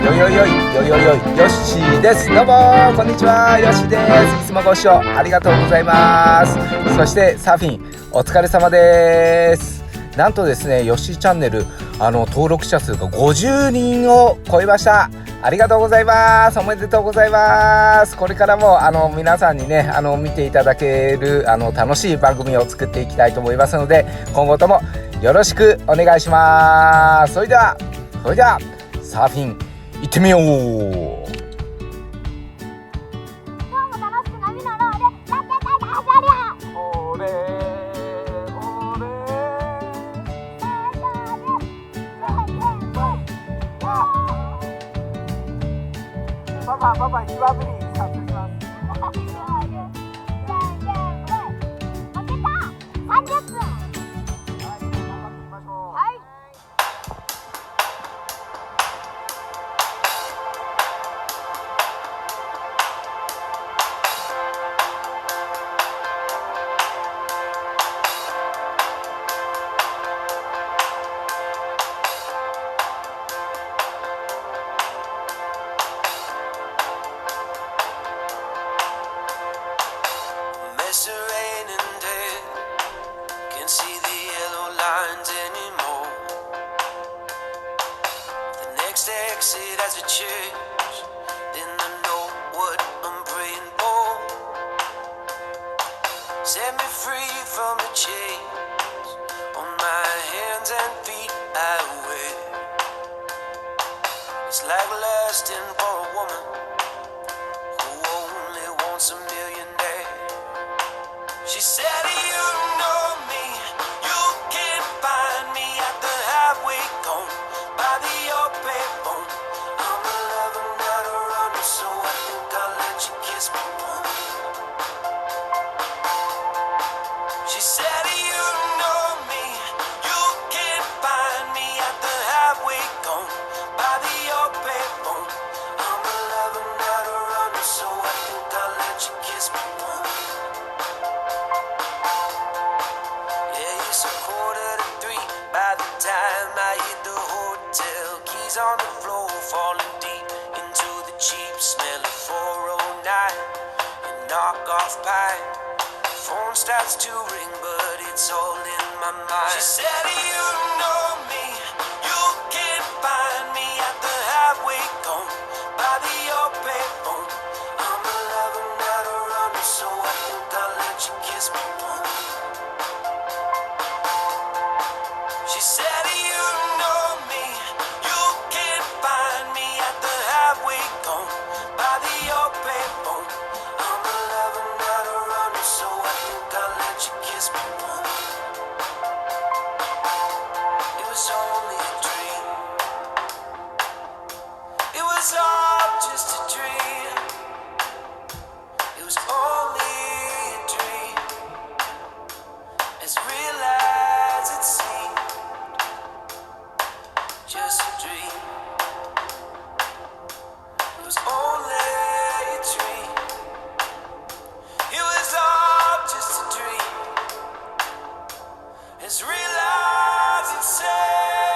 よよよいよよよいよっしーです。どうもこんにちは、よっしーです。いつもご視聴ありがとうございます。そしてサーフィンお疲れ様です。なんとですね、よっしーチャンネル登録者数が50人を超えました。ありがとうございます。おめでとうございます。これからも皆さんにね見ていただける楽しい番組を作っていきたいと思いますので、今後ともよろしくお願いします。それではサーフィン行ってみよう。今日も楽しく波のローでやってたいはしゃりゃオレオレパパ岩ぶり撮影します。負けた30分。はい。It's raining day, can't see the yellow lines anymore. The next exit has a church, then I know what I'm praying for. Set me free from the chains on my hands and feet I wear. It's like lusting for a woman who only wants a millionaire. She said, you know me, you can find me at the halfway cone by the old payphone. I'm a lover, not a runner, so I think I'll let you kiss me more. She said, you know me, you can find me at the halfway cone by the old payphone. I'm a lover, not a runner, so I think I'll let you kiss me more. It's a 2:45 by the time I hit the hotel. Keys on the floor, falling deep into the cheap smell of 409 and knockoff pie. Phone starts to ring, but it's all in my mind. She said, you know me, you can find me at the halfway cone by the old payphone. I'm a lover, not a runner, so I think I'll let you kiss me more. She said, you know me, you can find me at the halfway cone by the old payphone. I'm a lover, not a runner, so I think I'll let you kiss me more. It was only a dream. It was all just a dream. It was only a dream, as real as it seemed. Just a dream. It was only a dream. It was all just a dream, as real as it said.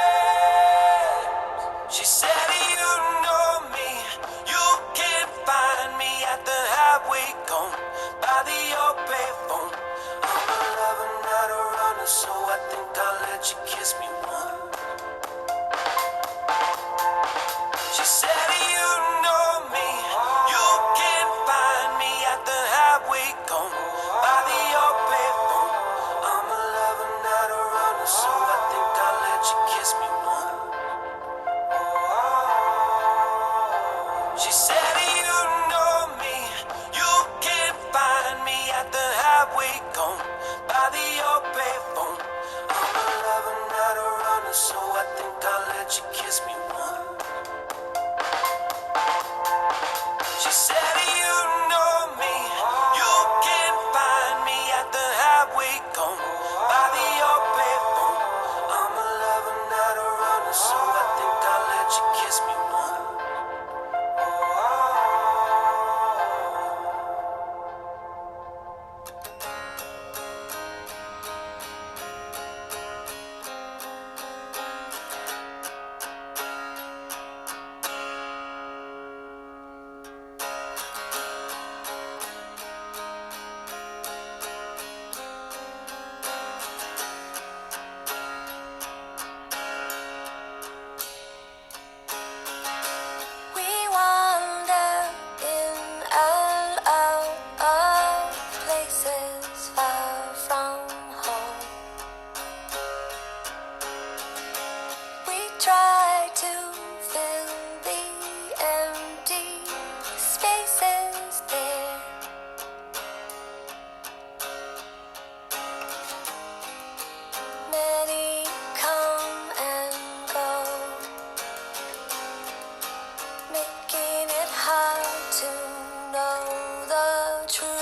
try to fill the empty spaces there. Many come and go, making it hard to know the truth.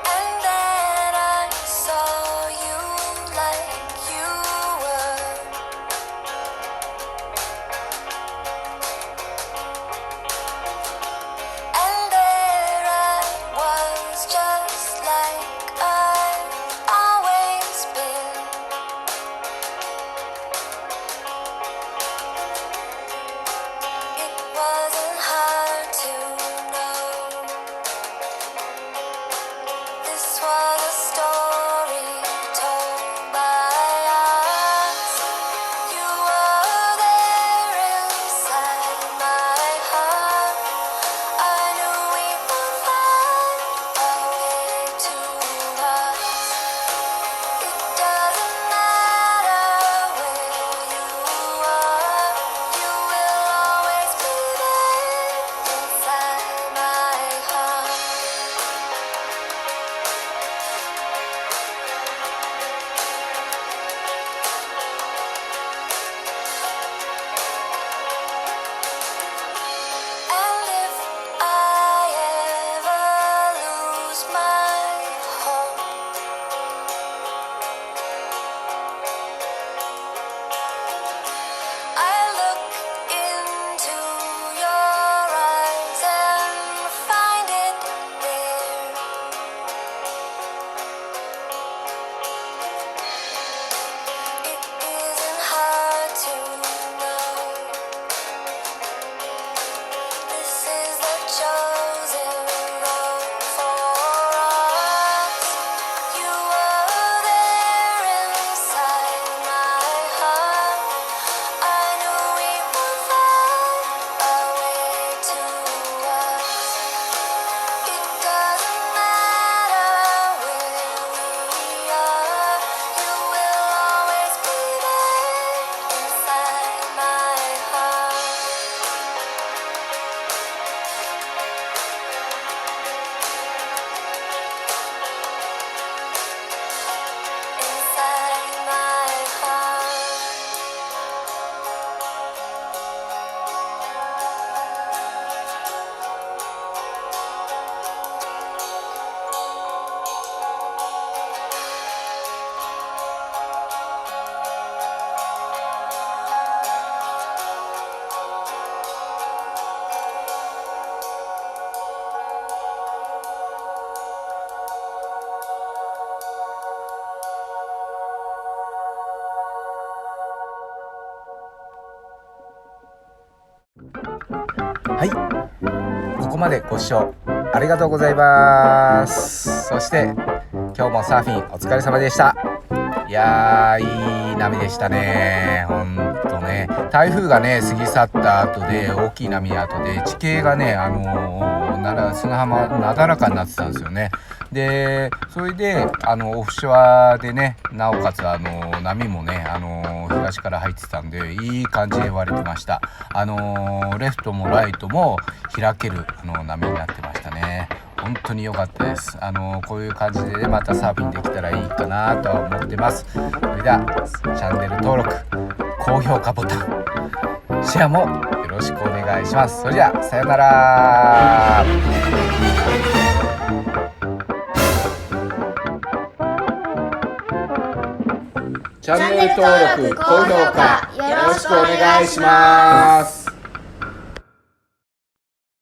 And then I saw you like you were. And there I was, just like I've always been. It wasn't hard to know. This was a story told by us. You were there inside my heart. I knew we would find a way to us. It doesn't matter where you are, you will always be there inside my heart. And if I ever lose my hope, I look into your eyes and find it there. It isn't hard to know. This is the chosen road for us. You were there inside my heart. I knew we would find a way to us. It doesn't matter where we are, you will always be there inside my heart. Inside my heart.はい、ここまでご視聴ありがとうございます。そして今日もサーフィンお疲れ様でした。いやー、いい波でしたね。ほんとね、台風がね過ぎ去った後で、大きい波後で地形がね砂浜なだらかになってたんですよね。でそれでオフショアでね、なおかつ波もね東から入ってたんで、いい感じで割れてました。レフトもライトも開ける波になってましたね。本当に良かったです。こういう感じで、ね、またサーフィンできたらいいかなとは思ってます。それではチャンネル登録、高評価ボタン、シェアもよろしくお願いします。それではさよなら。チャンネル登録、高評価よろしくお願いします。